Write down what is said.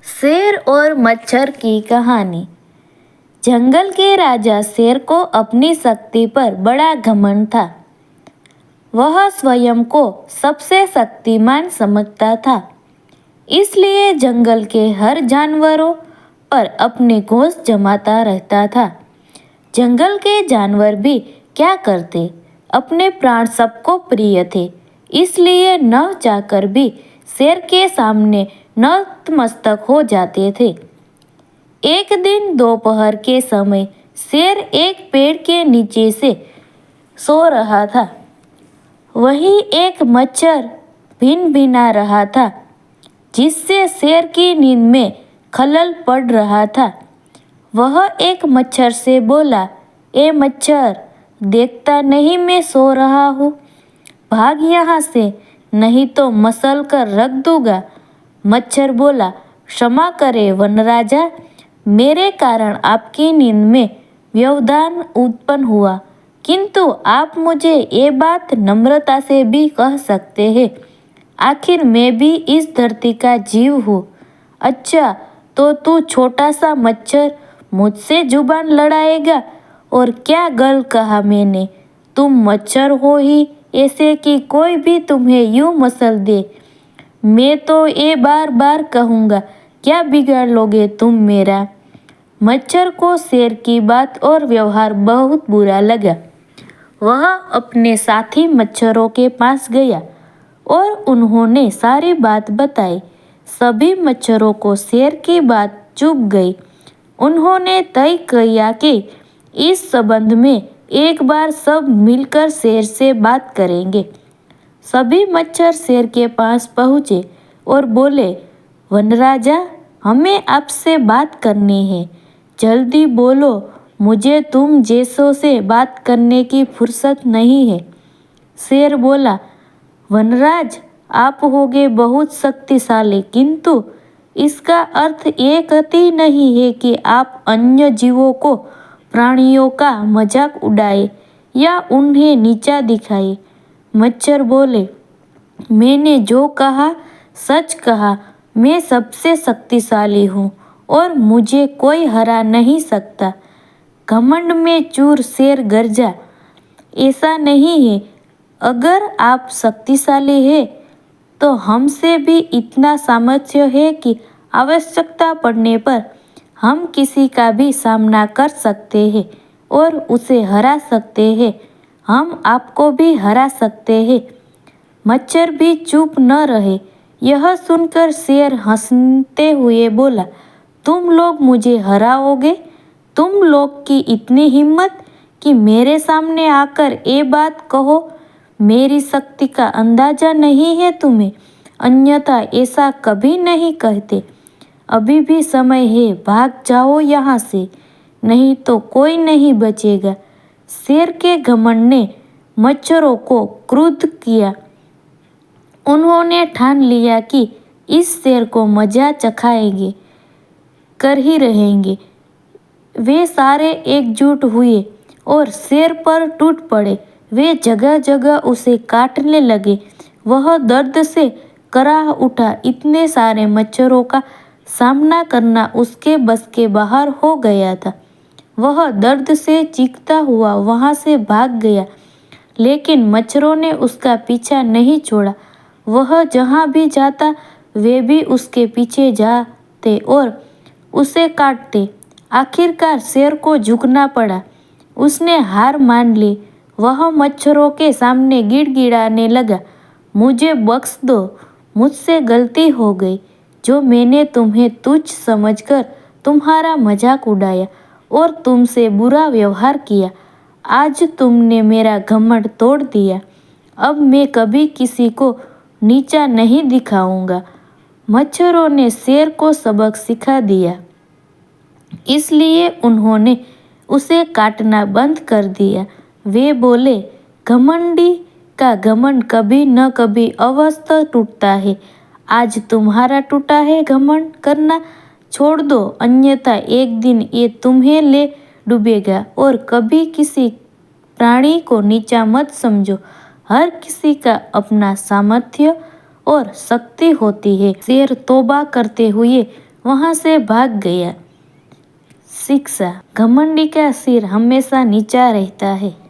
शेर और मच्छर की कहानी। जंगल के राजा शेर को अपनी शक्ति पर बड़ा घमंड था। वह स्वयं को सबसे शक्तिमान समझता था, इसलिए जंगल के हर जानवरों पर अपने घोंस जमाता रहता था। जंगल के जानवर भी क्या करते, अपने प्राण सबको प्रिय थे, इसलिए न चाहकर भी शेर के सामने नतमस्तक हो जाते थे। एक दिन दोपहर के समय शेर एक पेड़ के नीचे से सो रहा था। वहीं एक मच्छर भिन भिना रहा था, जिससे शेर की नींद में खलल पड़ रहा था। वह एक मच्छर से बोला, ए मच्छर, देखता नहीं मैं सो रहा हूँ? भाग यहाँ से, नहीं तो मसल कर रख दूंगा। मच्छर बोला, क्षमा करे वनराजा, मेरे कारण आपकी नींद में व्यवधान उत्पन्न हुआ, किंतु आप मुझे ये बात नम्रता से भी कह सकते हैं। आखिर मैं भी इस धरती का जीव हूँ। अच्छा, तो तू छोटा सा मच्छर मुझसे जुबान लड़ाएगा? और क्या गल कहा मैंने? तुम मच्छर हो ही ऐसे कि कोई भी तुम्हें यूं मसल दे। मैं तो ये बार बार कहूँगा, क्या बिगाड़ लोगे तुम मेरा? मच्छर को शेर की बात और व्यवहार बहुत बुरा लगा। वह अपने साथी मच्छरों के पास गया और उन्होंने सारी बात बताई। सभी मच्छरों को शेर की बात चुभ गई। उन्होंने तय किया कि इस संबंध में एक बार सब मिलकर शेर से बात करेंगे। सभी मच्छर शेर के पास पहुँचे और बोले, वनराजा, हमें आपसे बात करनी है, जल्दी बोलो, मुझे तुम जैसों से बात करने की फुर्सत नहीं है। शेर बोला, वनराज, आप होगे बहुत शक्तिशाली, किंतु इसका अर्थ ये कतई नहीं है कि आप अन्य जीवों को, प्राणियों का मजाक उड़ाए या उन्हें नीचा दिखाए। मच्छर बोले, मैंने जो कहा सच कहा। मैं सबसे शक्तिशाली हूँ और मुझे कोई हरा नहीं सकता। घमंड में चूर शेर गरजा। ऐसा नहीं है, अगर आप शक्तिशाली हैं तो हमसे भी इतना सामर्थ्य है कि आवश्यकता पड़ने पर हम किसी का भी सामना कर सकते हैं और उसे हरा सकते हैं। हम आपको भी हरा सकते हैं। मच्छर भी चुप न रहे। यह सुनकर शेर हंसते हुए बोला, तुम लोग मुझे हराओगे? तुम लोग की इतनी हिम्मत कि मेरे सामने आकर ये बात कहो? मेरी शक्ति का अंदाजा नहीं है तुम्हें, अन्यथा ऐसा कभी नहीं कहते। अभी भी समय है, भाग जाओ यहाँ से, नहीं तो कोई नहीं बचेगा। शेर के घमंड ने मच्छरों को क्रुद्ध किया। उन्होंने ठान लिया कि इस शेर को मजा चखाएंगे, कर ही रहेंगे। वे सारे एकजुट हुए और शेर पर टूट पड़े। वे जगह जगह उसे काटने लगे। वह दर्द से कराह उठा। इतने सारे मच्छरों का सामना करना उसके बस के बाहर हो गया था। वह दर्द से चीखता हुआ वहाँ से भाग गया, लेकिन मच्छरों ने उसका पीछा नहीं छोड़ा। वह जहाँ भी जाता वे भी उसके पीछे जाते और उसे काटते। आखिरकार शेर को झुकना पड़ा। उसने हार मान ली। वह मच्छरों के सामने गिड़गिड़ाने लगा, मुझे बख्श दो, मुझसे गलती हो गई। जो मैंने तुम्हें तुच्छ समझकर तुम्हारा मजाक उड़ाया और तुमसे बुरा व्यवहार किया, आज तुमने मेरा घमंड तोड़ दिया। अब मैं कभी किसी को नीचा नहीं दिखाऊंगा। मच्छरों ने शेर को सबक सिखा दिया, इसलिए उन्होंने उसे काटना बंद कर दिया। वे बोले, घमंडी का घमंड कभी न कभी अवश्य टूटता है। आज तुम्हारा टूटा है घमंड करना छोड़ दो, अन्यथा एक दिन ये तुम्हें ले डूबेगा। और कभी किसी प्राणी को नीचा मत समझो। हर किसी का अपना सामर्थ्य और शक्ति होती है। शेर तौबा करते हुए वहाँ से भाग गया। शिक्षा, घमंडी का सिर हमेशा नीचा रहता है।